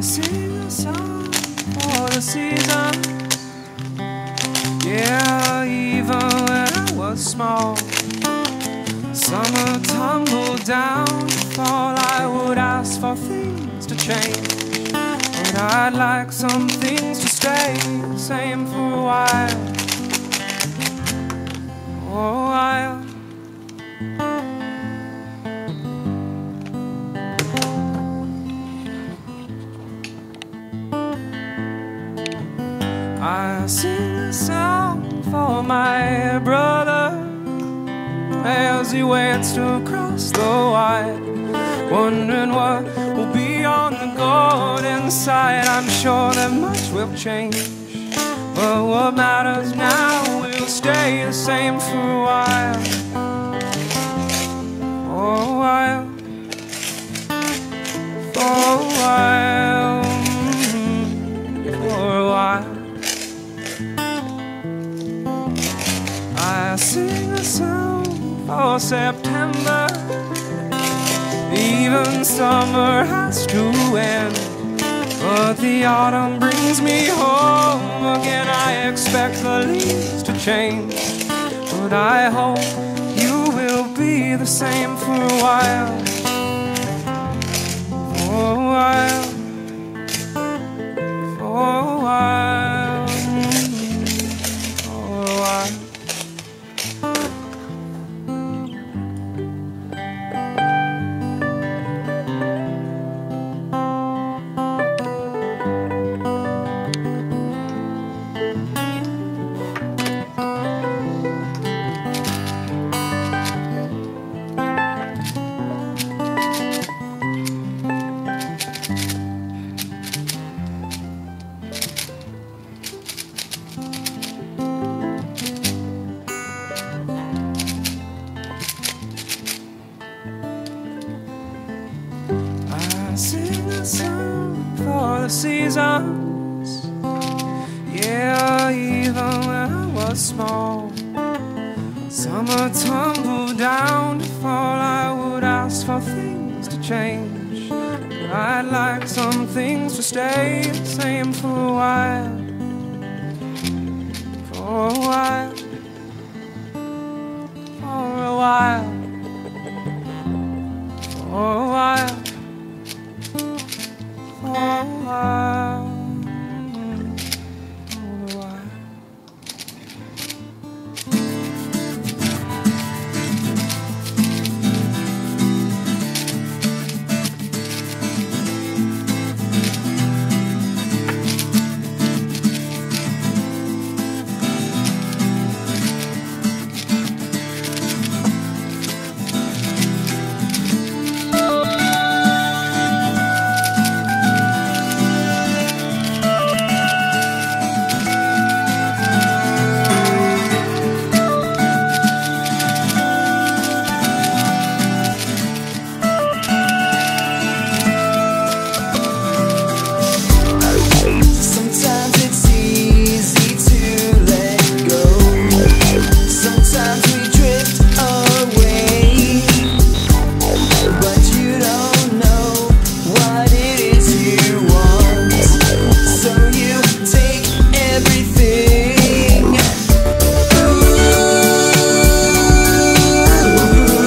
sing a song for the season. Yeah, even when I was small, summer tumbled down to fall. I would ask for things to change, but I'd like some things to stay the same for a while. For a while. I sing a song for my brother as he waits to cross the wire, wondering what will be on the golden side. I'm sure that much will change, but what matters now will stay the same for a while. For a while. For a while. For a while. I sing a song for September. Even summer has to end, but the autumn brings me home again. I expect the leaves to change, but I hope you will be the same for a while. For a while. For a while. For a while. I sing a song for the seasons. Yeah, even when I was small, summer tumbled down to fall. I would ask for things to change, but I'd like some things to stay the same for a while. For a while. For a while.